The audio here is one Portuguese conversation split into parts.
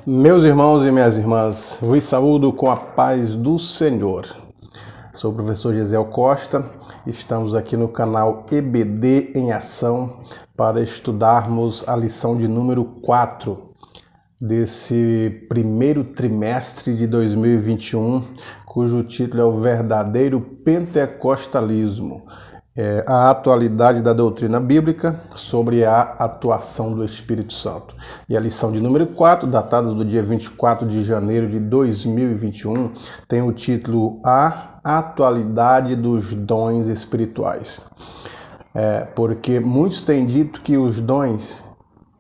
Meus irmãos e minhas irmãs, vos saúdo com a paz do Senhor. Sou o professor Gesiel Costa, estamos aqui no canal EBD em Ação para estudarmos a lição de número 4 desse primeiro trimestre de 2021, cujo título é o verdadeiro pentecostalismo. A atualidade da doutrina bíblica sobre a atuação do Espírito Santo. E a lição de número 4, datada do dia 24 de janeiro de 2021, tem o título A Atualidade dos Dons Espirituais. Porque muitos têm dito que os dons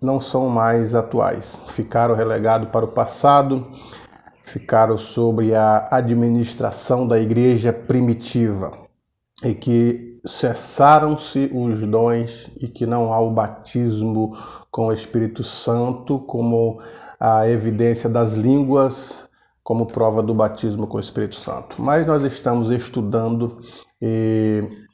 não são mais atuais, ficaram relegados para o passado, ficaram sobre a administração da igreja primitiva e que cessaram-se os dons e que não há o batismo com o Espírito Santo como a evidência das línguas, como prova do batismo com o Espírito Santo. Mas nós estamos estudando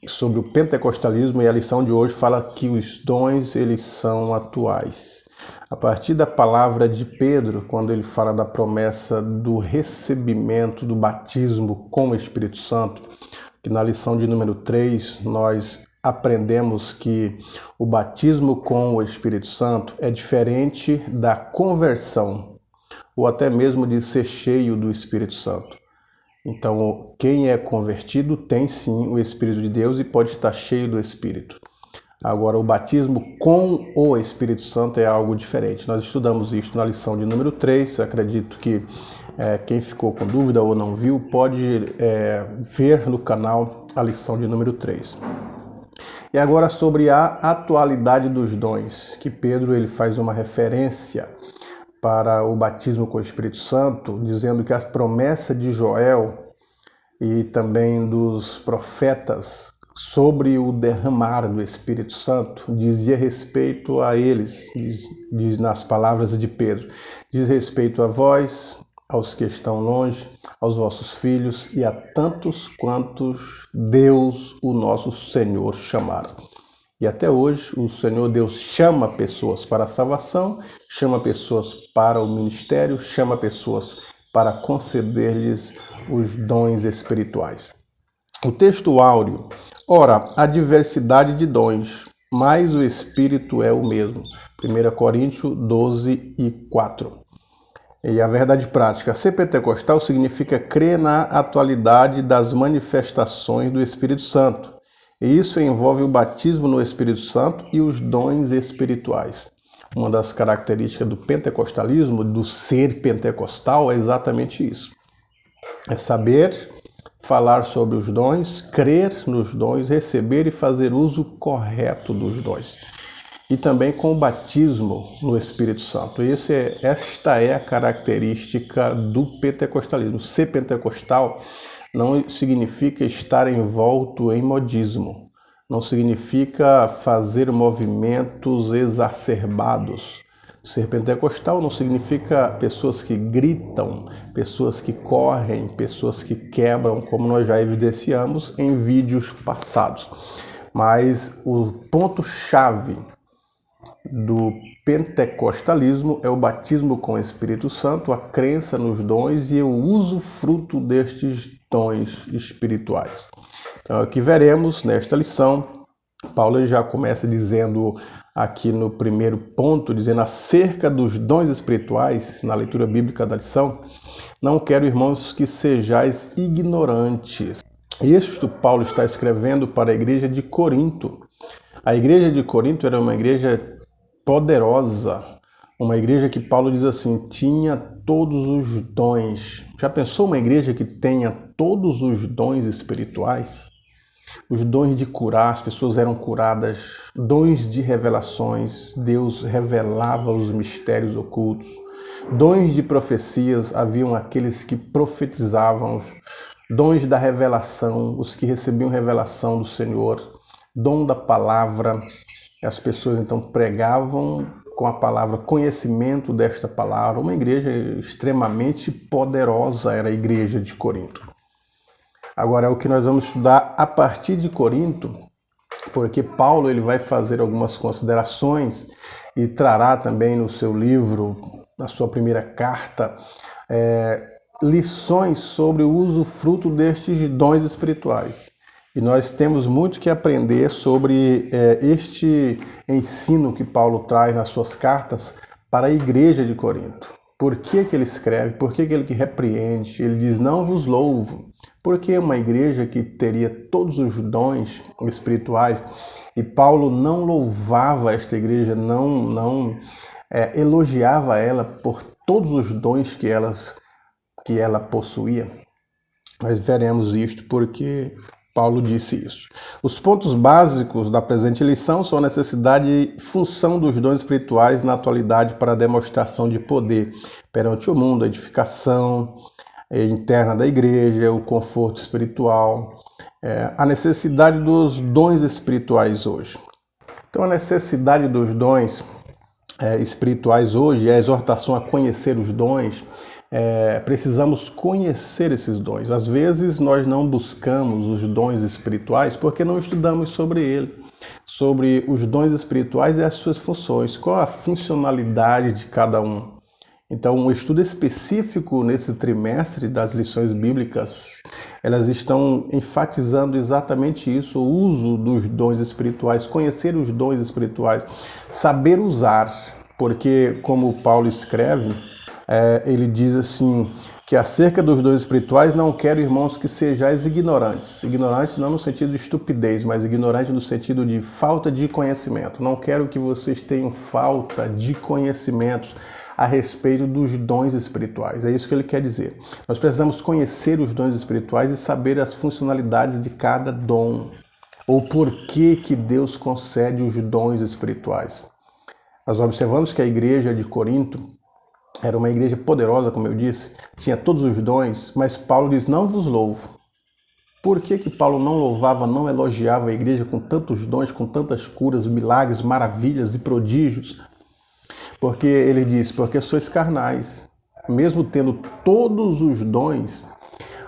sobre o pentecostalismo e a lição de hoje fala que os dons eles são atuais. A partir da palavra de Pedro, quando ele fala da promessa do recebimento do batismo com o Espírito Santo, que na lição de número 3 nós aprendemos que o batismo com o Espírito Santo é diferente da conversão, ou até mesmo de ser cheio do Espírito Santo. Então, quem é convertido tem sim o Espírito de Deus e pode estar cheio do Espírito. Agora, o batismo com o Espírito Santo é algo diferente. Nós estudamos isso na lição de número 3, acredito que quem ficou com dúvida ou não viu, pode ver no canal a lição de número 3. E agora sobre a atualidade dos dons, que Pedro ele faz uma referência para o batismo com o Espírito Santo, dizendo que as promessas de Joel e também dos profetas sobre o derramar do Espírito Santo dizia respeito a eles, diz nas palavras de Pedro, diz respeito a vós, aos que estão longe, aos vossos filhos e a tantos quantos Deus, o nosso Senhor, chamar. E até hoje o Senhor Deus chama pessoas para a salvação, chama pessoas para o ministério, chama pessoas para conceder-lhes os dons espirituais. O texto áureo, ora, a diversidade de dons, mas o Espírito é o mesmo. 1 Coríntios 12 e 4. E a verdade prática, ser pentecostal significa crer na atualidade das manifestações do Espírito Santo. E isso envolve o batismo no Espírito Santo e os dons espirituais. Uma das características do pentecostalismo, do ser pentecostal, é exatamente isso. É saber falar sobre os dons, crer nos dons, receber e fazer uso correto dos dons. E também com o batismo no Espírito Santo. Esta é a característica do pentecostalismo. Ser pentecostal não significa estar envolto em modismo, não significa fazer movimentos exacerbados. Ser pentecostal não significa pessoas que gritam, pessoas que correm, pessoas que quebram, como nós já evidenciamos em vídeos passados. Mas o ponto-chave do pentecostalismo é o batismo com o Espírito Santo, a crença nos dons e o uso fruto destes dons espirituais. Então, aqui veremos nesta lição, Paulo já começa dizendo aqui no primeiro ponto, dizendo acerca dos dons espirituais, na leitura bíblica da lição, não quero, irmãos, que sejais ignorantes. Isto Paulo está escrevendo para a igreja de Corinto. A igreja de Corinto era uma igreja poderosa, uma igreja que Paulo diz assim, tinha todos os dons. Já pensou uma igreja que tenha todos os dons espirituais? Os dons de curar, as pessoas eram curadas, dons de revelações, Deus revelava os mistérios ocultos, dons de profecias, haviam aqueles que profetizavam, dons da revelação, os que recebiam revelação do Senhor, dom da palavra, as pessoas então pregavam com a palavra, conhecimento desta palavra, uma igreja extremamente poderosa era a igreja de Corinto. Agora, é o que nós vamos estudar a partir de Corinto, porque Paulo ele vai fazer algumas considerações e trará também no seu livro, na sua primeira carta, lições sobre o usufruto destes dons espirituais. E nós temos muito que aprender sobre este ensino que Paulo traz nas suas cartas para a igreja de Corinto. Por que ele escreve? Por que ele repreende? Ele diz, não vos louvo. Porque uma igreja que teria todos os dons espirituais, e Paulo não louvava esta igreja, não elogiava ela por todos os dons que ela possuía. Nós veremos isto porque Paulo disse isso. Os pontos básicos da presente lição são a necessidade e função dos dons espirituais na atualidade para a demonstração de poder perante o mundo, a edificação interna da igreja, o conforto espiritual, a necessidade dos dons espirituais hoje. Então, a necessidade dos dons espirituais hoje, a exortação a conhecer os dons, precisamos conhecer esses dons. Às vezes nós não buscamos os dons espirituais porque não estudamos sobre ele, sobre os dons espirituais e as suas funções, qual a funcionalidade de cada um. Então, um estudo específico nesse trimestre das lições bíblicas, elas estão enfatizando exatamente isso, o uso dos dons espirituais, conhecer os dons espirituais, saber usar, porque como Paulo escreve, ele diz assim, que acerca dos dons espirituais não quero, irmãos, que sejais ignorantes. Ignorantes não no sentido de estupidez, mas ignorantes no sentido de falta de conhecimento. Não quero que vocês tenham falta de conhecimentos a respeito dos dons espirituais. É isso que ele quer dizer. Nós precisamos conhecer os dons espirituais e saber as funcionalidades de cada dom, ou por que Deus concede os dons espirituais. Nós observamos que a igreja de Corinto era uma igreja poderosa, como eu disse, tinha todos os dons, mas Paulo diz, não vos louvo. Por que Paulo não louvava, não elogiava a igreja com tantos dons, com tantas curas, milagres, maravilhas e prodígios? Porque ele diz, porque sois carnais. Mesmo tendo todos os dons,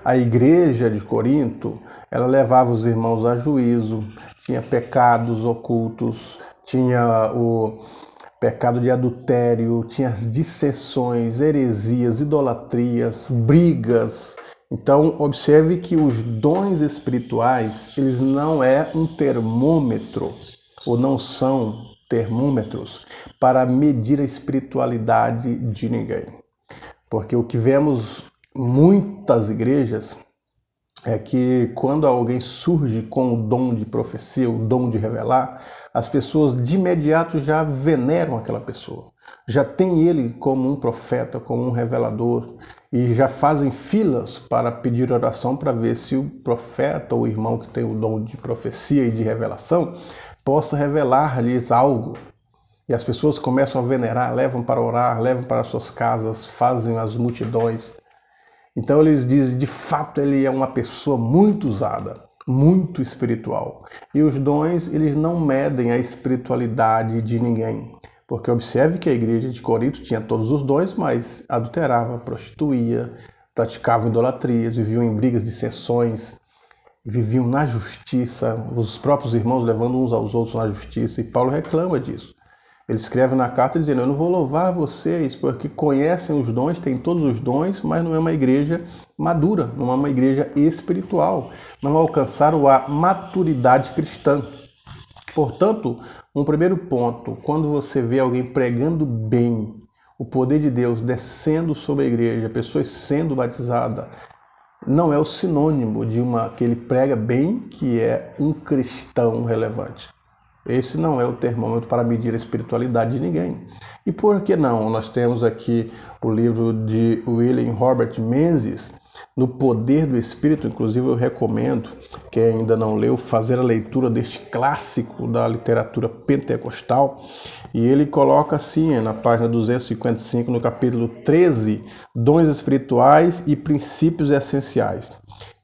a igreja de Corinto, ela levava os irmãos a juízo, tinha pecados ocultos, tinha o pecado de adultério, tinha as dissensões, heresias, idolatrias, brigas. Então, observe que os dons espirituais, eles não é um termômetro, ou não são termômetros para medir a espiritualidade de ninguém. Porque o que vemos muitas igrejas é que quando alguém surge com o dom de profecia, o dom de revelar, as pessoas de imediato já veneram aquela pessoa. Já tem ele como um profeta, como um revelador, e já fazem filas para pedir oração para ver se o profeta ou o irmão que tem o dom de profecia e de revelação possa revelar-lhes algo. E as pessoas começam a venerar, levam para orar, levam para suas casas, fazem as multidões. Então eles dizem, de fato ele é uma pessoa muito usada, muito espiritual. E os dons, eles não medem a espiritualidade de ninguém. Porque observe que a igreja de Corinto tinha todos os dons, mas adulterava, prostituía, praticava idolatrias, viviam em brigas, dissensões, viviam na justiça, os próprios irmãos levando uns aos outros na justiça. E Paulo reclama disso. Ele escreve na carta dizendo, eu não vou louvar vocês, porque conhecem os dons, têm todos os dons, mas não é uma igreja madura, não é uma igreja espiritual, não alcançaram a maturidade cristã. Portanto, um primeiro ponto, quando você vê alguém pregando bem, o poder de Deus descendo sobre a igreja, pessoas sendo batizadas, não é o sinônimo de que ele prega bem, que é um cristão relevante. Esse não é o termômetro para medir a espiritualidade de ninguém. E por que não? Nós temos aqui o livro de William Robert Menzies, No Poder do Espírito. Inclusive eu recomendo, quem ainda não leu, fazer a leitura deste clássico da literatura pentecostal. E ele coloca assim, na página 255, no capítulo 13, dons espirituais e princípios essenciais.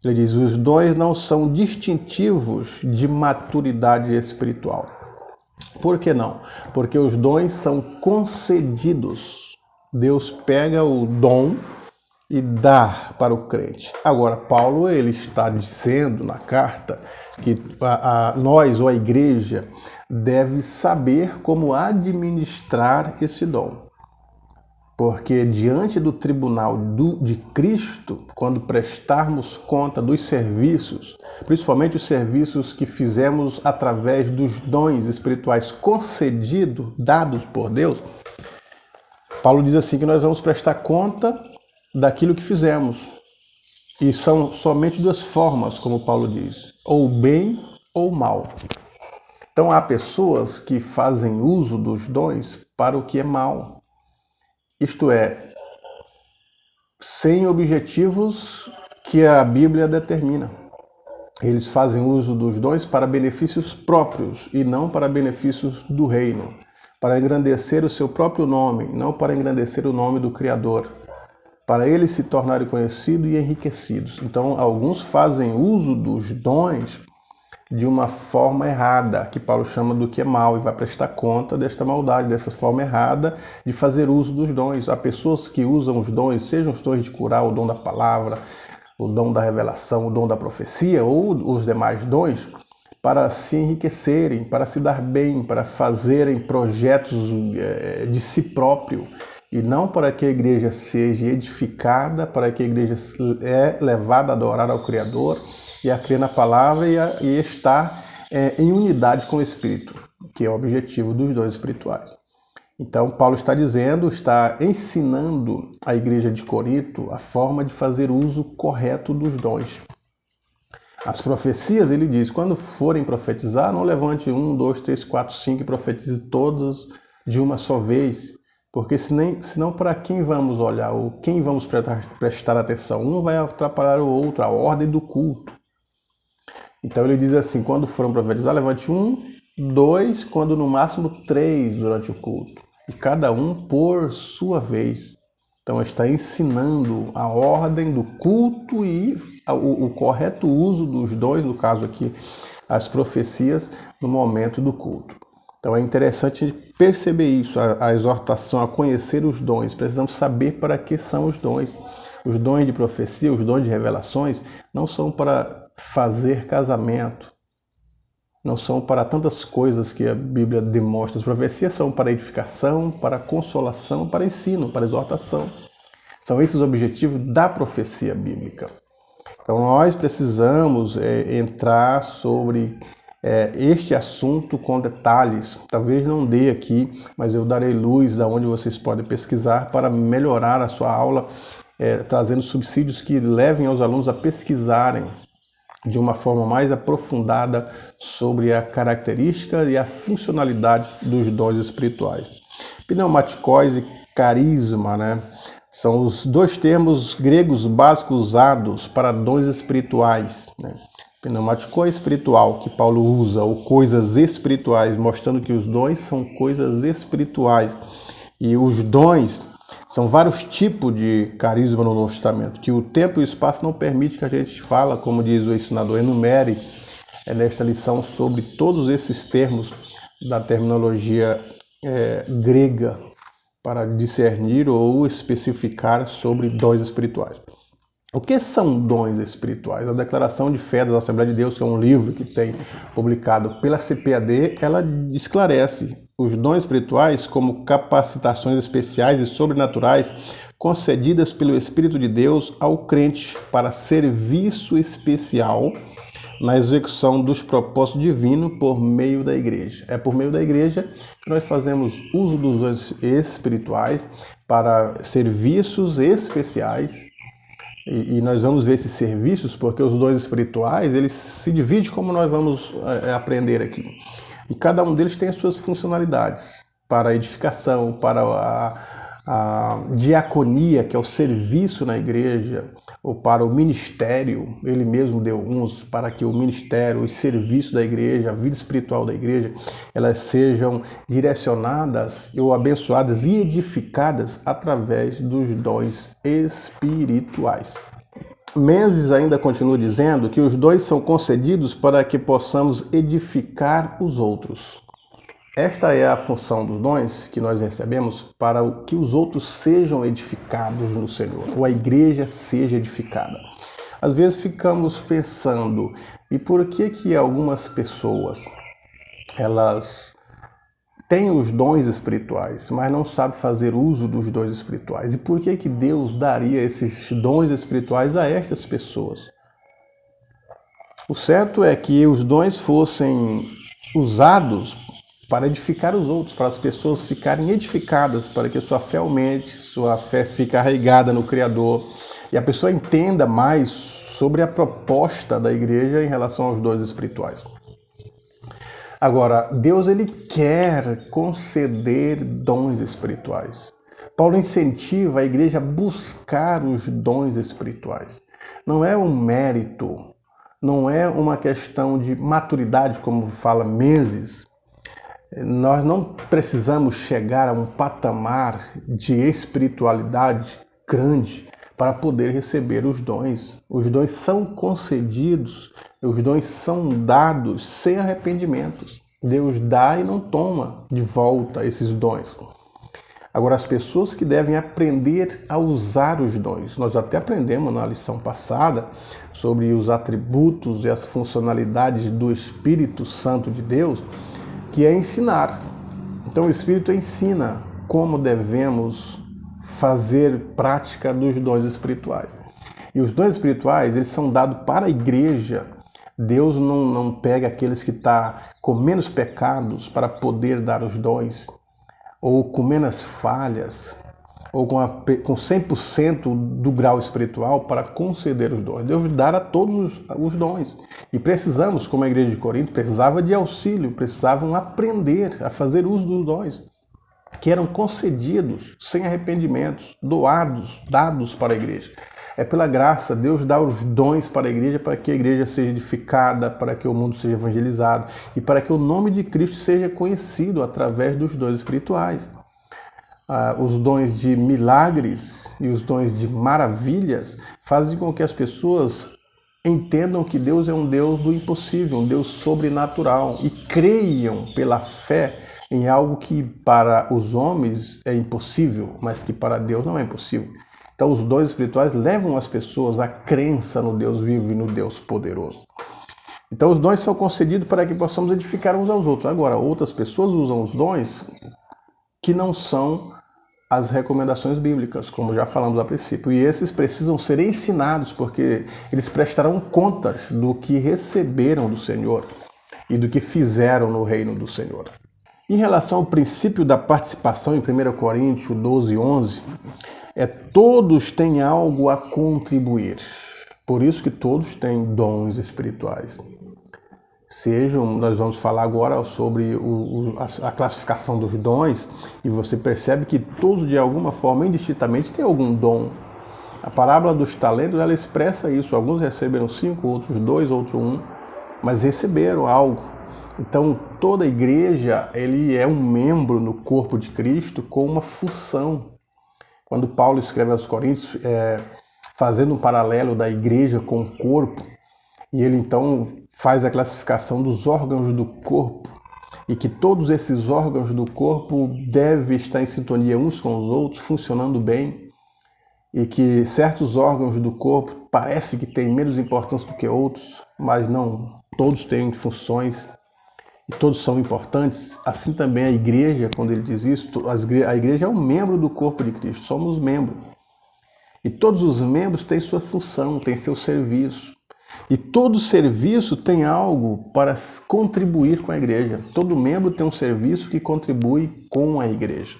Ele diz, os dons não são distintivos de maturidade espiritual. Por que não? Porque os dons são concedidos. Deus pega o dom e dar para o crente. Agora, Paulo ele está dizendo na carta que nós, ou a igreja, deve saber como administrar esse dom. Porque diante do tribunal de Cristo, quando prestarmos conta dos serviços, principalmente os serviços que fizemos através dos dons espirituais concedidos, dados por Deus, Paulo diz assim que nós vamos prestar conta daquilo que fizemos. E são somente duas formas, como Paulo diz, ou bem ou mal. Então há pessoas que fazem uso dos dons para o que é mal. Isto é, sem objetivos que a Bíblia determina. Eles fazem uso dos dons para benefícios próprios e não para benefícios do reino, para engrandecer o seu próprio nome, não para engrandecer o nome do Criador, para eles se tornarem conhecidos e enriquecidos. Então, alguns fazem uso dos dons de uma forma errada, que Paulo chama do que é mal, e vai prestar conta desta maldade, dessa forma errada de fazer uso dos dons. Há pessoas que usam os dons, sejam os dons de curar, o dom da palavra, o dom da revelação, o dom da profecia ou os demais dons, para se enriquecerem, para se dar bem, para fazerem projetos de si próprio, e não para que a igreja seja edificada, para que a igreja é levada a adorar ao Criador e a crer na palavra e estar em unidade com o Espírito, que é o objetivo dos dons espirituais. Então, Paulo está dizendo, está ensinando a igreja de Corinto a forma de fazer uso correto dos dons. As profecias, ele diz, quando forem profetizar, não levante 1, 2, 3, 4, 5 e profetize todas de uma só vez, porque senão para quem vamos olhar ou quem vamos prestar atenção? Um vai atrapalhar o outro, a ordem do culto. Então ele diz assim, quando forem profetizar, levante 1, 2, quando no máximo 3 durante o culto, e cada um por sua vez. Então está ensinando a ordem do culto e o correto uso dos dons, no caso aqui, as profecias, no momento do culto. Então é interessante perceber isso, a exortação a conhecer os dons. Precisamos saber para que são os dons. Os dons de profecia, os dons de revelações, não são para fazer casamento. Não são para tantas coisas que a Bíblia demonstra. As profecias são para edificação, para consolação, para ensino, para exortação. São esses os objetivos da profecia bíblica. Então nós precisamos entrar sobre este assunto com detalhes. Talvez não dê aqui, mas eu darei luz da onde vocês podem pesquisar para melhorar a sua aula, trazendo subsídios que levem aos alunos a pesquisarem de uma forma mais aprofundada sobre a característica e a funcionalidade dos dons espirituais. Pneumatikos e carisma, né? São os dois termos gregos básicos usados para dons espirituais, né? Pneumatikos espiritual, que Paulo usa, ou coisas espirituais, mostrando que os dons são coisas espirituais. E os dons são vários tipos de carisma no Novo Testamento, que o tempo e o espaço não permite que a gente fala, como diz o ensinador, enumere nesta lição sobre todos esses termos da terminologia grega para discernir ou especificar sobre dons espirituais. O que são dons espirituais? A Declaração de Fé da Assembleia de Deus, que é um livro que tem publicado pela CPAD, ela esclarece os dons espirituais como capacitações especiais e sobrenaturais concedidas pelo Espírito de Deus ao crente para serviço especial na execução dos propósitos divinos por meio da igreja. É por meio da igreja que nós fazemos uso dos dons espirituais para serviços especiais. E nós vamos ver esses serviços porque os dons espirituais, eles se dividem como nós vamos aprender aqui. E cada um deles tem as suas funcionalidades para a edificação, para a diaconia, que é o serviço na igreja, ou para o ministério. Ele mesmo deu uns para que o ministério, os serviços da igreja, a vida espiritual da igreja, elas sejam direcionadas ou abençoadas e edificadas através dos dons espirituais. Menzies ainda continua dizendo que os dons são concedidos para que possamos edificar os outros. Esta é a função dos dons que nós recebemos para que os outros sejam edificados no Senhor, ou a igreja seja edificada. Às vezes ficamos pensando, e por que algumas pessoas, elas têm os dons espirituais, mas não sabem fazer uso dos dons espirituais? E por que Deus daria esses dons espirituais a estas pessoas? O certo é que os dons fossem usados para edificar os outros, para as pessoas ficarem edificadas, para que sua fé aumente, sua fé fique arraigada no Criador e a pessoa entenda mais sobre a proposta da igreja em relação aos dons espirituais. Agora, Deus ele quer conceder dons espirituais. Paulo incentiva a igreja a buscar os dons espirituais. Não é um mérito, não é uma questão de maturidade, como fala Menzies. Nós não precisamos chegar a um patamar de espiritualidade grande para poder receber os dons. Os dons são concedidos, os dons são dados sem arrependimentos. Deus dá e não toma de volta esses dons. Agora, as pessoas que devem aprender a usar os dons. Nós até aprendemos na lição passada sobre os atributos e as funcionalidades do Espírito Santo de Deus, que é ensinar. Então o Espírito ensina como devemos fazer prática dos dons espirituais. E os dons espirituais, eles são dados para a igreja. Deus não pega aqueles que estão com menos pecados para poder dar os dons, ou com menos falhas, ou com 100% do grau espiritual para conceder os dons. Deus dá a todos os dons. E precisamos, como a igreja de Corinto, precisava de auxílio, precisavam aprender a fazer uso dos dons, que eram concedidos sem arrependimentos, doados, dados para a igreja. É pela graça, Deus dá os dons para a igreja, para que a igreja seja edificada, para que o mundo seja evangelizado e para que o nome de Cristo seja conhecido através dos dons espirituais. Os dons de milagres e os dons de maravilhas fazem com que as pessoas entendam que Deus é um Deus do impossível, um Deus sobrenatural, e creiam pela fé em algo que para os homens é impossível, mas que para Deus não é impossível. Então os dons espirituais levam as pessoas à crença no Deus vivo e no Deus poderoso. Então os dons são concedidos para que possamos edificar uns aos outros. Agora, outras pessoas usam os dons que não são as recomendações bíblicas, como já falamos a princípio. E esses precisam ser ensinados, porque eles prestarão contas do que receberam do Senhor e do que fizeram no reino do Senhor. Em relação ao princípio da participação, em 1 Coríntios 12, 11, todos têm algo a contribuir. Por isso que todos têm dons espirituais. Nós vamos falar agora sobre a classificação dos dons, e você percebe que todos, de alguma forma, indistintamente, têm algum dom. A parábola dos talentos, ela expressa isso. Alguns receberam 5, outros 2, outros 1, mas receberam algo. Então, toda a igreja, ele é um membro no corpo de Cristo com uma função. Quando Paulo escreve aos Coríntios, fazendo um paralelo da igreja com o corpo, e ele então faz a classificação dos órgãos do corpo, e que todos esses órgãos do corpo devem estar em sintonia uns com os outros, funcionando bem, e que certos órgãos do corpo parece que têm menos importância do que outros, mas não, todos têm funções e todos são importantes. Assim também a igreja, quando ele diz isso, a igreja é um membro do corpo de Cristo, somos membros. E todos os membros têm sua função, têm seu serviço. E todo serviço tem algo para contribuir com a igreja. Todo membro tem um serviço que contribui com a igreja.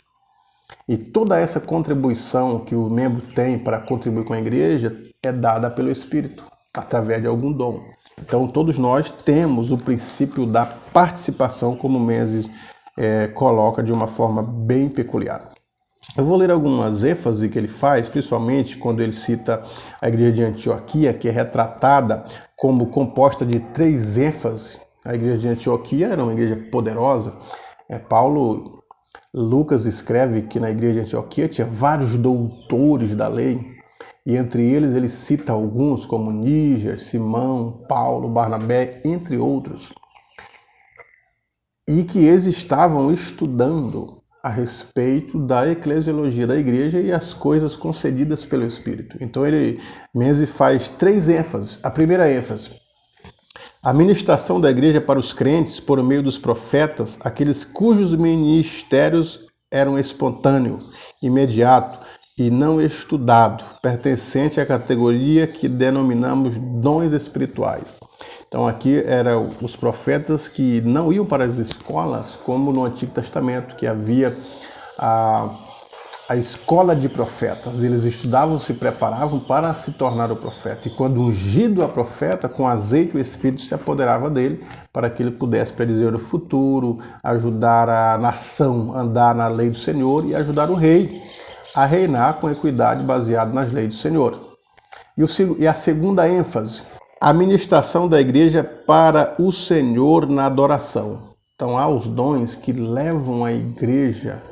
E toda essa contribuição que o membro tem para contribuir com a igreja é dada pelo Espírito, através de algum dom. Então todos nós temos o princípio da participação, como Menzies coloca de uma forma bem peculiar. Eu vou ler algumas ênfases que ele faz, principalmente quando ele cita a igreja de Antioquia, que é retratada como composta de 3 ênfases. A igreja de Antioquia era uma igreja poderosa. Lucas escreve que na igreja de Antioquia tinha vários doutores da lei, e entre eles ele cita alguns como Níger, Simão, Paulo, Barnabé, entre outros. e que eles estavam estudando a respeito da eclesiologia da igreja e as coisas concedidas pelo Espírito. Então Menzies faz 3 ênfases. A primeira ênfase: a ministração da igreja para os crentes por meio dos profetas, aqueles cujos ministérios eram espontâneo, imediato e não estudado, pertencente à categoria que denominamos dons espirituais. Então aqui eram os profetas que não iam para as escolas, como no Antigo Testamento, que havia a escola de profetas. Eles estudavam, se preparavam para se tornar o profeta. E quando ungido a profeta, com azeite o Espírito se apoderava dele, para que ele pudesse predizer o futuro, ajudar a nação a andar na lei do Senhor e ajudar o rei a reinar com equidade baseado nas leis do Senhor. E a segunda ênfase: a ministração da igreja para o Senhor na adoração. Então há os dons que levam a igreja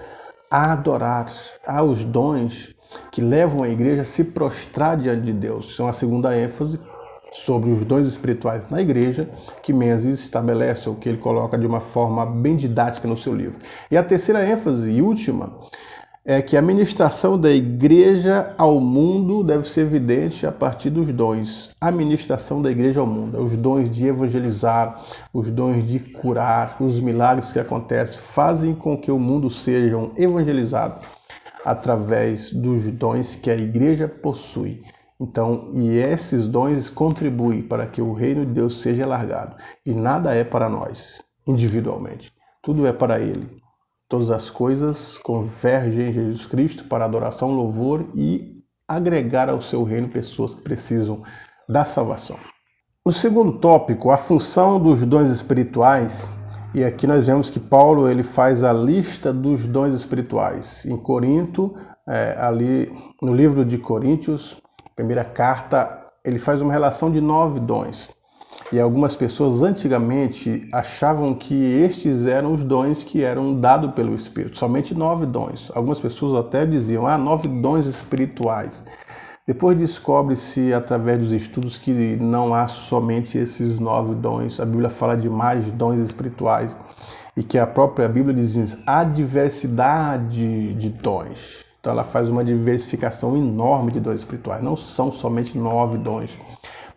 a adorar. Há os dons que levam a igreja a se prostrar diante de Deus. São a segunda ênfase sobre os dons espirituais na igreja que Menzies estabelece, ou que ele coloca de uma forma bem didática no seu livro. E a terceira ênfase e última é que a ministração da igreja ao mundo deve ser evidente a partir dos dons. A ministração da igreja ao mundo, os dons de evangelizar, os dons de curar, os milagres que acontecem, fazem com que o mundo seja evangelizado através dos dons que a igreja possui. Então, e esses dons contribuem para que o reino de Deus seja alargado. E nada é para nós, individualmente. Tudo é para Ele. Todas as coisas convergem em Jesus Cristo para adoração, louvor e agregar ao seu reino pessoas que precisam da salvação. No segundo tópico, a função dos dons espirituais, e aqui nós vemos que Paulo ele faz a lista dos dons espirituais. Em Corinto, ali no livro de Coríntios, primeira carta, ele faz uma relação de 9 dons. E algumas pessoas antigamente achavam que estes eram os dons que eram dados pelo Espírito, somente 9 dons. Algumas pessoas até diziam, 9 dons espirituais. Depois descobre-se, através dos estudos, que não há somente esses 9 dons. A Bíblia fala de mais dons espirituais e que a própria Bíblia diz, há diversidade de dons. Então ela faz uma diversificação enorme de dons espirituais, não são somente 9 dons.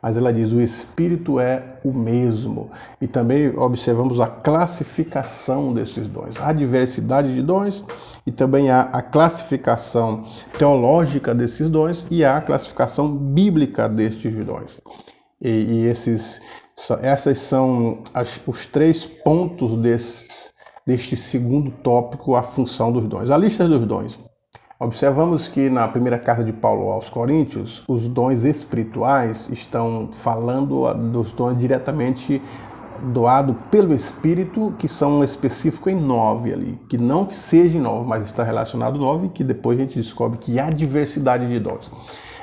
Mas ela diz, o Espírito é o mesmo. E também observamos a classificação desses dons. Há diversidade de dons e também há a classificação teológica desses dons e há a classificação bíblica destes dons. E essas são os 3 pontos deste segundo tópico, a função dos dons. A lista dos dons. Observamos que na primeira carta de Paulo aos Coríntios, os dons espirituais estão falando dos dons diretamente doados pelo Espírito, que são específicos em 9 ali. Que não que seja em 9, mas está relacionado 9, que depois a gente descobre que há diversidade de dons.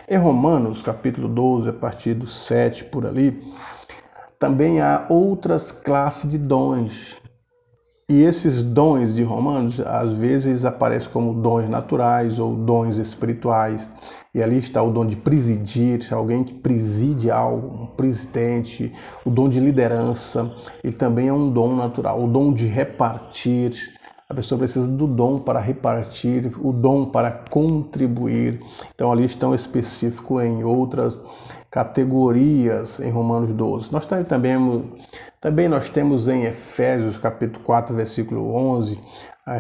Em Romanos, capítulo 12, a partir do 7 por ali, também há outras classes de dons. E esses dons de Romanos, às vezes, aparecem como dons naturais ou dons espirituais. E ali está o dom de presidir, alguém que preside algo, um presidente, o dom de liderança, ele também é um dom natural. O dom de repartir, a pessoa precisa do dom para repartir, o dom para contribuir. Então ali estão específicos em outras categorias em Romanos 12. Também nós temos em Efésios capítulo 4, versículo 11,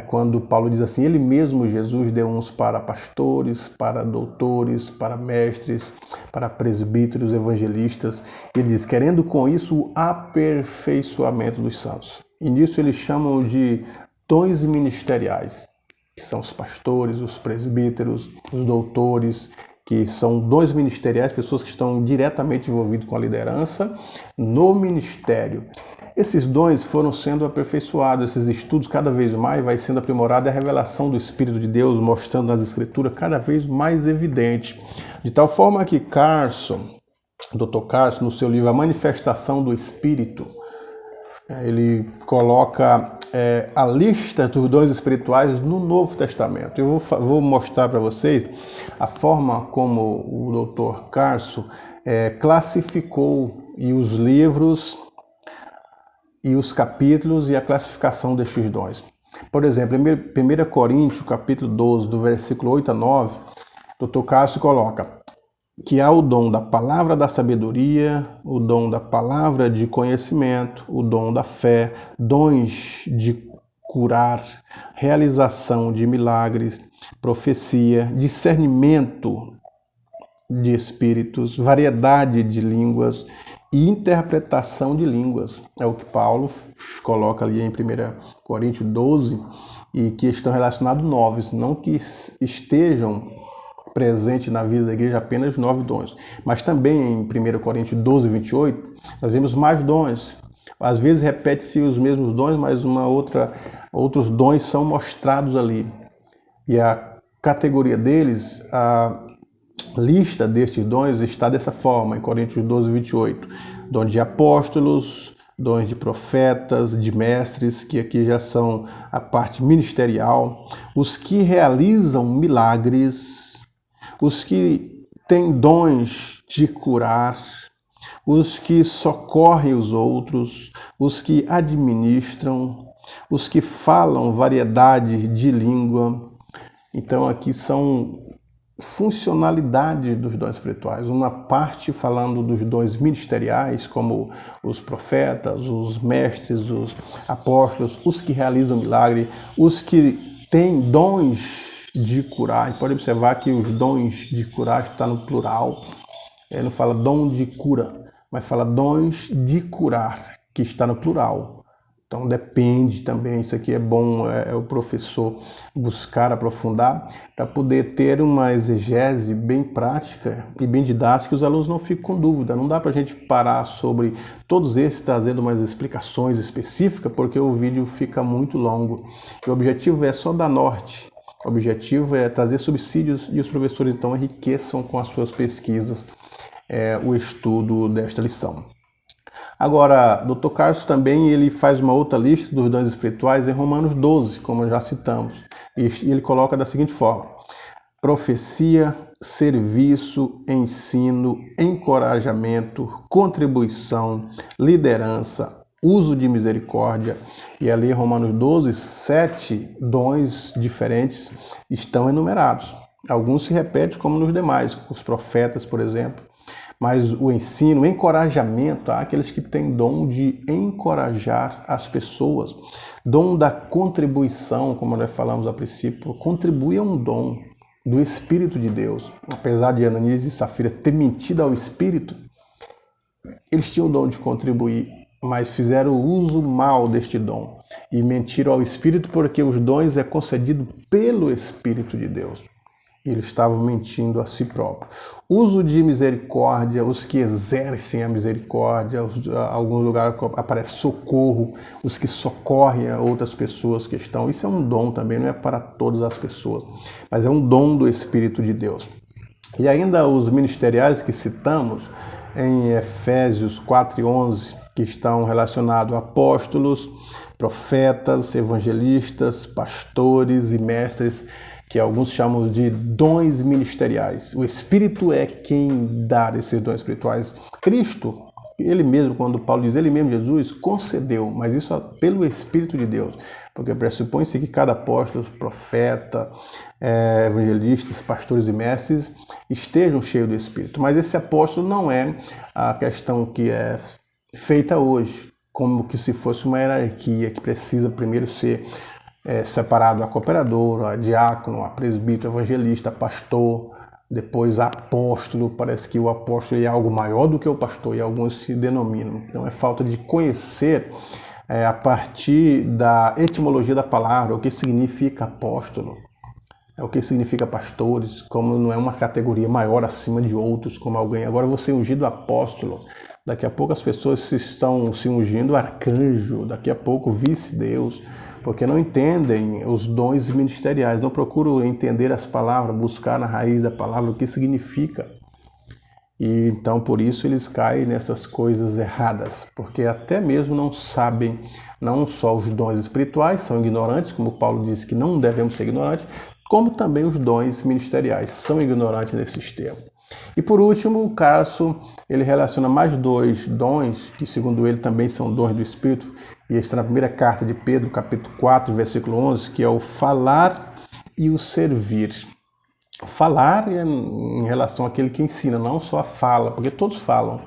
quando Paulo diz assim, ele mesmo, Jesus, deu uns para pastores, para doutores, para mestres, para presbíteros, evangelistas. Ele diz, querendo com isso o aperfeiçoamento dos santos. E nisso eles chamam de dons ministeriais, que são os pastores, os presbíteros, os doutores, que são dons ministeriais, pessoas que estão diretamente envolvidas com a liderança no ministério. Esses dons foram sendo aperfeiçoados, esses estudos cada vez mais vai sendo aprimorado, a revelação do Espírito de Deus mostrando nas Escrituras cada vez mais evidente. De tal forma que Dr. Carson, no seu livro A Manifestação do Espírito, ele coloca a lista dos dons espirituais no Novo Testamento. Eu vou mostrar para vocês a forma como o Dr. Carson classificou e os livros e os capítulos e a classificação destes dons. Por exemplo, em 1 Coríntios, capítulo 12, do versículo 8 a 9, o Dr. Cássio coloca que há o dom da palavra da sabedoria, o dom da palavra de conhecimento, o dom da fé, dons de curar, realização de milagres, profecia, discernimento de espíritos, variedade de línguas e interpretação de línguas. É o que Paulo coloca ali em 1 Coríntios 12 e que estão relacionados 9, não que estejam presente na vida da igreja apenas 9 dons. Mas também em 1 Coríntios 12, 28, nós vemos mais dons. Às vezes repete-se os mesmos dons, mas outros dons são mostrados ali. E a categoria deles, a lista destes dons está dessa forma, em Coríntios 12, 28. Dons de apóstolos, dons de profetas, de mestres, que aqui já são a parte ministerial, os que realizam milagres, os que têm dons de curar, os que socorrem os outros, os que administram, os que falam variedade de língua. Então aqui são funcionalidades dos dons espirituais. Uma parte falando dos dons ministeriais, como os profetas, os mestres, os apóstolos, os que realizam milagre, os que têm dons de curar. Pode observar que os dons de curar está no plural. Ele não fala dom de cura, mas fala dons de curar, que está no plural. Então depende também, isso aqui é bom o professor buscar aprofundar para poder ter uma exegese bem prática e bem didática, que os alunos não fiquem com dúvida. Não dá para a gente parar sobre todos esses trazendo umas explicações específicas, porque o vídeo fica muito longo. E o objetivo é só dar norte. O objetivo é trazer subsídios e os professores então enriqueçam com as suas pesquisas o estudo desta lição. Agora, Dr. Carlos também ele faz uma outra lista dos dons espirituais em Romanos 12, como já citamos. E ele coloca da seguinte forma: profecia, serviço, ensino, encorajamento, contribuição, liderança, uso de misericórdia. E ali em Romanos 12, 7 dons diferentes estão enumerados. Alguns se repetem como nos demais, os profetas, por exemplo. Mas o ensino, o encorajamento, há aqueles que têm dom de encorajar as pessoas. Dom da contribuição, como nós falamos a princípio, contribui é um dom do Espírito de Deus. Apesar de Ananias e Safira ter mentido ao Espírito, eles tinham o dom de contribuir, mas fizeram uso mal deste dom e mentiram ao Espírito, porque os dons é concedido pelo Espírito de Deus. Eles estavam mentindo a si próprios. Uso de misericórdia, os que exercem a misericórdia, alguns lugares aparece socorro, os que socorrem a outras pessoas que estão. Isso é um dom também, não é para todas as pessoas, mas é um dom do Espírito de Deus. E ainda os ministeriais que citamos em Efésios 4 e 11, que estão relacionados a apóstolos, profetas, evangelistas, pastores e mestres, que alguns chamam de dons ministeriais. O Espírito é quem dá esses dons espirituais. Cristo, ele mesmo, quando Paulo diz, ele mesmo, Jesus, concedeu, mas isso é pelo Espírito de Deus, porque pressupõe-se que cada apóstolo, profeta, evangelistas, pastores e mestres estejam cheios do Espírito. Mas esse apóstolo não é a questão que é feita hoje, como que se fosse uma hierarquia que precisa primeiro ser separado a cooperador, a diácono, a presbítero, evangelista, pastor, depois apóstolo. Parece que o apóstolo é algo maior do que o pastor e alguns se denominam. Então é falta de conhecer a partir da etimologia da palavra o que significa apóstolo, o que significa pastores, como não é uma categoria maior acima de outros, como alguém. Agora você é ungido apóstolo, daqui a pouco as pessoas estão se ungindo arcanjo, daqui a pouco vice-deus, porque não entendem os dons ministeriais, não procuram entender as palavras, buscar na raiz da palavra o que significa. E então por isso eles caem nessas coisas erradas, porque até mesmo não sabem, não só os dons espirituais, são ignorantes, como Paulo disse que não devemos ser ignorantes, como também os dons ministeriais são ignorantes nesses termos. E por último, o Carso, ele relaciona mais dois dons, que segundo ele também são dons do Espírito, e está na primeira carta de Pedro, capítulo 4, versículo 11, que é o falar e o servir. O falar é em relação àquele que ensina, não só a fala, porque todos falam,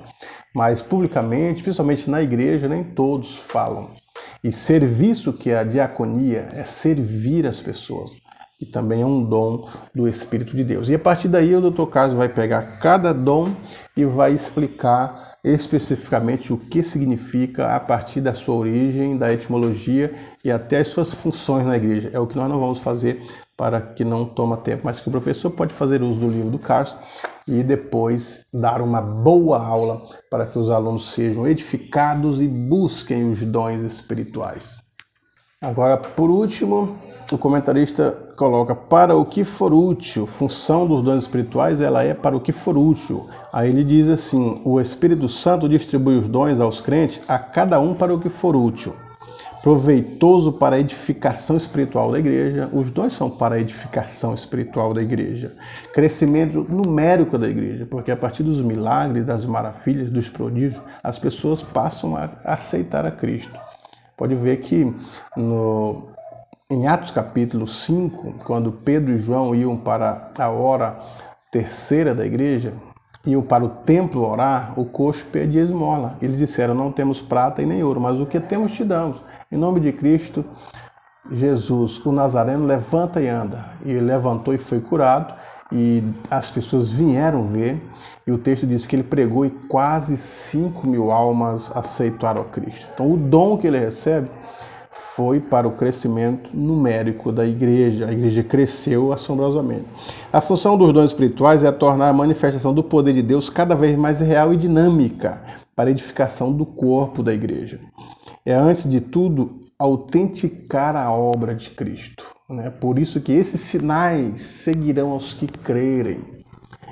mas publicamente, principalmente na igreja, nem todos falam. E serviço, que é a diaconia, é servir as pessoas. E também é um dom do Espírito de Deus. E a partir daí o Dr. Carlos vai pegar cada dom e vai explicar especificamente o que significa a partir da sua origem, da etimologia e até as suas funções na igreja. É o que nós não vamos fazer para que não toma tempo, mas que o professor pode fazer uso do livro do Carlos e depois dar uma boa aula para que os alunos sejam edificados e busquem os dons espirituais. Agora, por último, o comentarista coloca: para o que for útil, função dos dons espirituais, ela é para o que for útil. Aí ele diz assim: o Espírito Santo distribui os dons aos crentes, a cada um para o que for útil. Proveitoso para a edificação espiritual da igreja. Os dons são para a edificação espiritual da igreja. Crescimento numérico da igreja, porque a partir dos milagres, das maravilhas, dos prodígios, as pessoas passam a aceitar a Cristo. Pode ver que em Atos capítulo 5, quando Pedro e João iam para a hora terceira da igreja, iam para o templo orar, o coxo pedia esmola. Eles disseram: não temos prata e nem ouro, mas o que temos te damos. Em nome de Cristo Jesus, o Nazareno, levanta e anda. E ele levantou e foi curado, e as pessoas vieram ver, e o texto diz que ele pregou e quase 5.000 almas aceitaram a Cristo. Então o dom que ele recebe foi para o crescimento numérico da igreja. A igreja cresceu assombrosamente. A função dos dons espirituais é tornar a manifestação do poder de Deus cada vez mais real e dinâmica para a edificação do corpo da igreja. É, antes de tudo, autenticar a obra de Cristo. Por isso que esses sinais seguirão aos que crerem.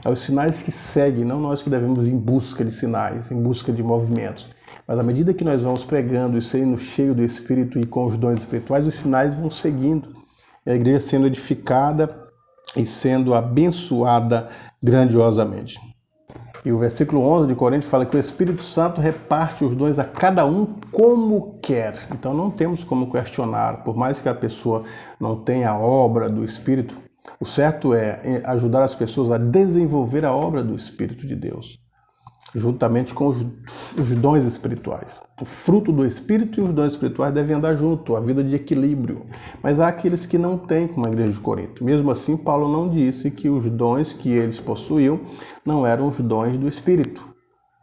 É os sinais que seguem, não nós que devemos ir em busca de sinais, em busca de movimentos. Mas à medida que nós vamos pregando e sendo cheio do Espírito e com os dons espirituais, os sinais vão seguindo. E a igreja sendo edificada e sendo abençoada grandiosamente. E o versículo 11 de Coríntios fala que o Espírito Santo reparte os dons a cada um como quer. Então não temos como questionar, por mais que a pessoa não tenha a obra do Espírito, o certo é ajudar as pessoas a desenvolver a obra do Espírito de Deus, juntamente com os dons espirituais. O fruto do Espírito e os dons espirituais devem andar junto, a vida de equilíbrio. Mas há aqueles que não têm, como a igreja de Corinto. Mesmo assim, Paulo não disse que os dons que eles possuíam não eram os dons do Espírito.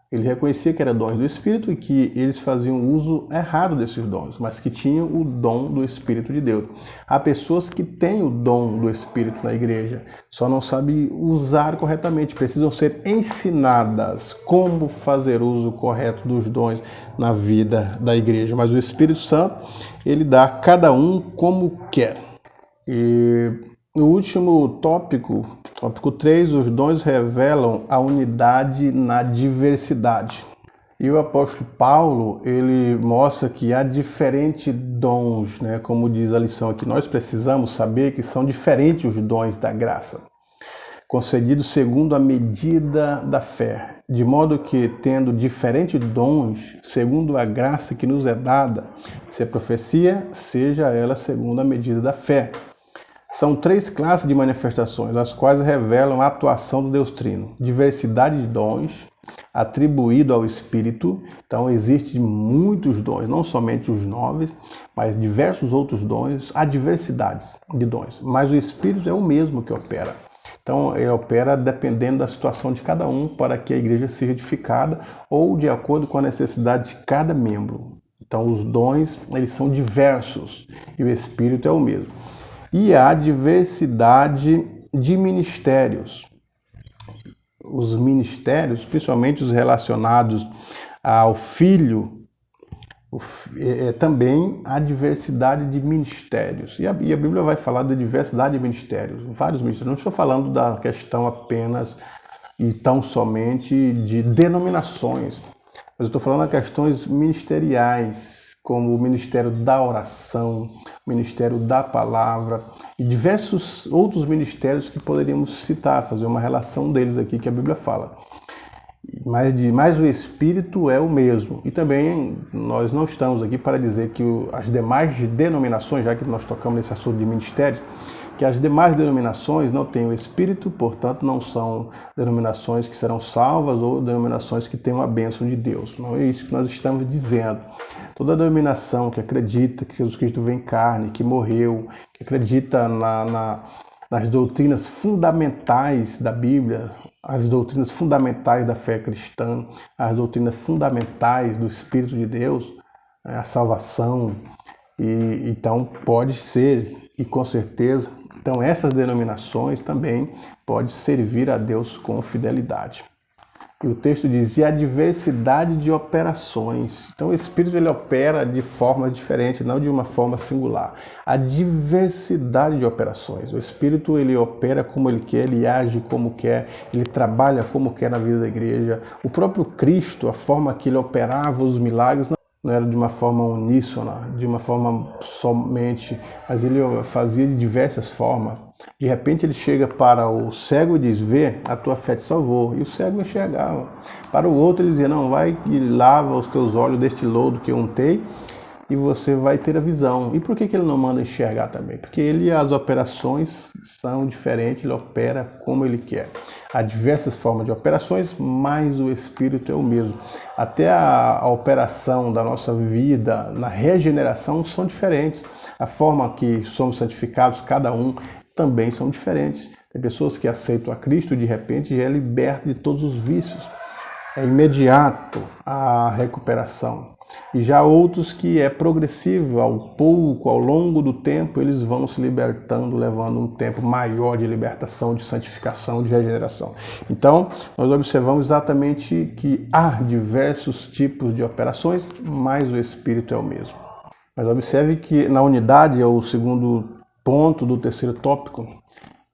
Ele reconhecia que eram dons do Espírito e que eles faziam uso errado desses dons, mas que tinham o dom do Espírito de Deus. Há pessoas que têm o dom do Espírito na igreja, só não sabem usar corretamente, precisam ser ensinadas como fazer uso correto dos dons na vida da igreja. Mas o Espírito Santo, ele dá a cada um como quer. E no último tópico 3, os dons revelam a unidade na diversidade. E o apóstolo Paulo, ele mostra que há diferentes dons, como diz a lição aqui. Nós precisamos saber que são diferentes os dons da graça, concedidos segundo a medida da fé, de modo que, tendo diferentes dons, segundo a graça que nos é dada, se a profecia, seja ela segundo a medida da fé. São 3 classes de manifestações, as quais revelam a atuação do Deus Trino. Diversidade de dons, atribuído ao Espírito. Então, existem muitos dons, não somente os 9, mas diversos outros dons. Há diversidades de dons, mas o Espírito é o mesmo que opera. Então, ele opera dependendo da situação de cada um para que a igreja seja edificada ou de acordo com a necessidade de cada membro. Então, os dons, eles são diversos e o Espírito é o mesmo. E há diversidade de ministérios. Os ministérios, principalmente os relacionados ao Filho, também há diversidade de ministérios. E a Bíblia vai falar da diversidade de ministérios, vários ministérios. Não estou falando da questão apenas e tão somente de denominações, mas eu estou falando de questões ministeriais, como o ministério da oração, o ministério da palavra e diversos outros ministérios que poderíamos citar, fazer uma relação deles aqui que a Bíblia fala. Mas o Espírito é o mesmo. E também nós não estamos aqui para dizer que as demais denominações, já que nós tocamos nesse assunto de ministérios, que as demais denominações não têm o Espírito, portanto não são denominações que serão salvas ou denominações que tenham a bênção de Deus. Não é isso que nós estamos dizendo. Toda denominação que acredita que Jesus Cristo veio em carne, que morreu, que acredita nas doutrinas fundamentais da Bíblia, as doutrinas fundamentais da fé cristã, as doutrinas fundamentais do Espírito de Deus, a salvação, e então pode ser, e com certeza, então essas denominações também podem servir a Deus com fidelidade. E o texto diz, e a diversidade de operações. Então o Espírito ele opera de forma diferente, não de uma forma singular. A diversidade de operações. O Espírito ele opera como ele quer, ele age como quer, ele trabalha como quer na vida da igreja. O próprio Cristo, a forma que ele operava os milagres, não era de uma forma uníssona, de uma forma somente, mas ele fazia de diversas formas. De repente ele chega para o cego e diz, vê, a tua fé te salvou. E o cego enxergava. Para o outro ele dizia, não, vai e lava os teus olhos deste lodo que eu untei e você vai ter a visão. E por que ele não manda enxergar também? Porque as operações são diferentes, ele opera como ele quer. Há diversas formas de operações, mas o Espírito é o mesmo. Até a operação da nossa vida na regeneração são diferentes. A forma que somos santificados, cada um, também são diferentes. Tem pessoas que aceitam a Cristo e de repente já é liberto de todos os vícios. É imediato a recuperação. E já outros que é progressivo, ao longo do tempo, eles vão se libertando, levando um tempo maior de libertação, de santificação, de regeneração. Então, nós observamos exatamente que há diversos tipos de operações, mas o Espírito é o mesmo. Mas observe que na unidade, é o segundo ponto do terceiro tópico,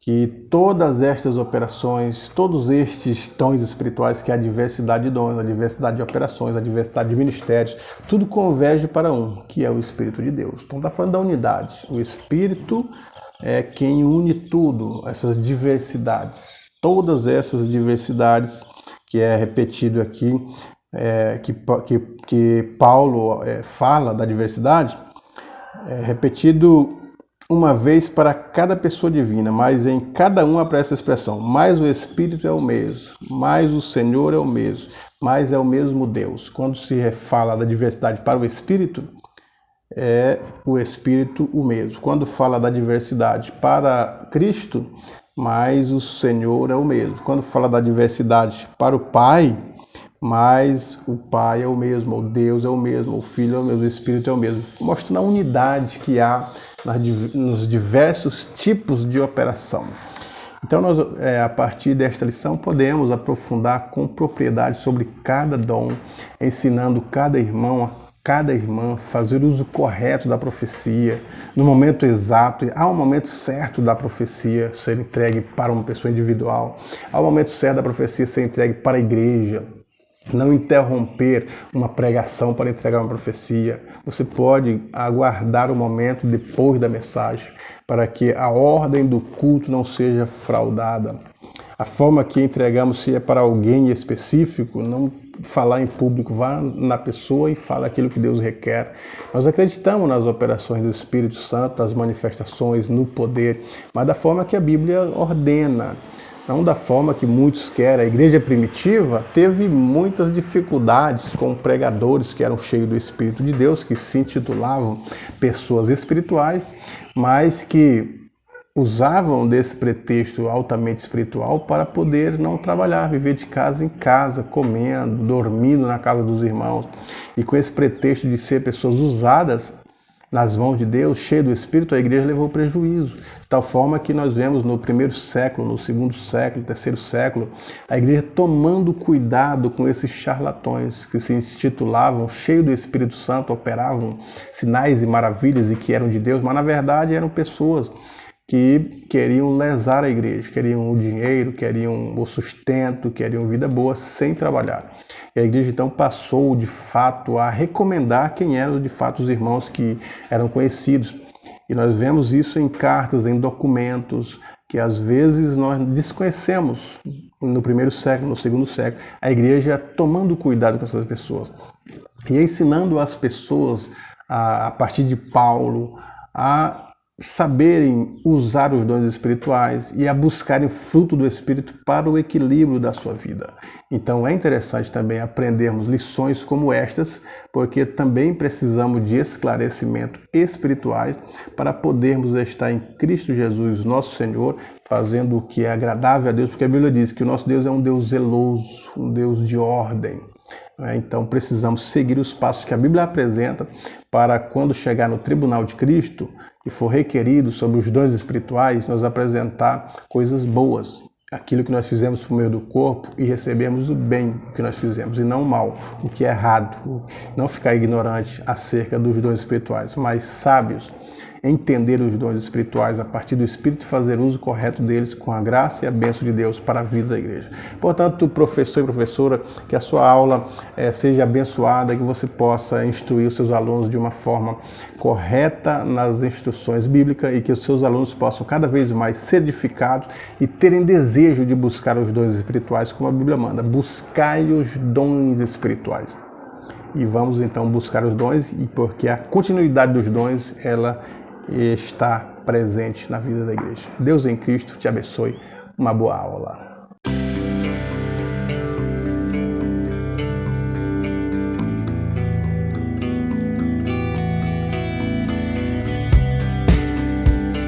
que todas estas operações, todos estes dons espirituais, que é a diversidade de dons, a diversidade de operações, a diversidade de ministérios, tudo converge para um, que é o Espírito de Deus. Então está falando da unidade. O Espírito é quem une tudo, essas diversidades. Todas essas diversidades, que é repetido aqui, que Paulo fala da diversidade, é repetido uma vez para cada pessoa divina, mas em cada um aparece a expressão, mas o Espírito é o mesmo, mas o Senhor é o mesmo, mas é o mesmo Deus. Quando se fala da diversidade para o Espírito, é o Espírito o mesmo. Quando fala da diversidade para Cristo, mas o Senhor é o mesmo. Quando fala da diversidade para o Pai, mas o Pai é o mesmo, o Deus é o mesmo, o Filho é o mesmo, o Espírito é o mesmo. Mostrando a unidade que há nos diversos tipos de operação. Então, nós, a partir desta lição, podemos aprofundar com propriedade sobre cada dom, ensinando cada irmão, a cada irmã, fazer uso correto da profecia, no momento exato. Há um momento certo da profecia ser entregue para uma pessoa individual, há um momento certo da profecia ser entregue para a igreja. Não interromper uma pregação para entregar uma profecia. Você pode aguardar o momento depois da mensagem, para que a ordem do culto não seja fraudada. A forma que entregamos, se é para alguém específico, não falar em público, vá na pessoa e fala aquilo que Deus requer. Nós acreditamos nas operações do Espírito Santo, nas manifestações, no poder, mas da forma que a Bíblia ordena. Não da forma que muitos querem. A igreja primitiva teve muitas dificuldades com pregadores que eram cheios do Espírito de Deus, que se intitulavam pessoas espirituais, mas que usavam desse pretexto altamente espiritual para poder não trabalhar, viver de casa em casa, comendo, dormindo na casa dos irmãos. E com esse pretexto de ser pessoas usadas nas mãos de Deus, cheio do Espírito, a igreja levou prejuízo. De tal forma que nós vemos no primeiro século, no segundo século, terceiro século, a igreja tomando cuidado com esses charlatões que se intitulavam cheio do Espírito Santo, operavam sinais e maravilhas e que eram de Deus, mas na verdade eram pessoas que queriam lesar a igreja, queriam o dinheiro, queriam o sustento, queriam vida boa sem trabalhar. E a igreja então passou de fato a recomendar quem eram de fato os irmãos que eram conhecidos. E nós vemos isso em cartas, em documentos, que às vezes nós desconhecemos no primeiro século, no segundo século, a igreja tomando cuidado com essas pessoas e ensinando as pessoas, a partir de Paulo, a saberem usar os dons espirituais e a buscarem fruto do Espírito para o equilíbrio da sua vida. Então é interessante também aprendermos lições como estas, porque também precisamos de esclarecimento espirituais para podermos estar em Cristo Jesus, nosso Senhor, fazendo o que é agradável a Deus, porque a Bíblia diz que o nosso Deus é um Deus zeloso, um Deus de ordem. Então precisamos seguir os passos que a Bíblia apresenta para, quando chegar no tribunal de Cristo e for requerido sobre os dons espirituais, nós apresentar coisas boas, aquilo que nós fizemos por meio do corpo, e recebemos o bem que nós fizemos e não o mal, o que é errado. Não ficar ignorante acerca dos dons espirituais, mas sábios, entender os dons espirituais a partir do Espírito e fazer uso correto deles com a graça e a bênção de Deus para a vida da igreja. Portanto, professor e professora, que a sua aula seja abençoada, que você possa instruir os seus alunos de uma forma correta nas instruções bíblicas e que os seus alunos possam cada vez mais ser edificados e terem desejo de buscar os dons espirituais, como a Bíblia manda. Buscai os dons espirituais. E vamos então buscar os dons, e porque a continuidade dos dons, ela está presente na vida da igreja. Deus em Cristo te abençoe. Uma boa aula.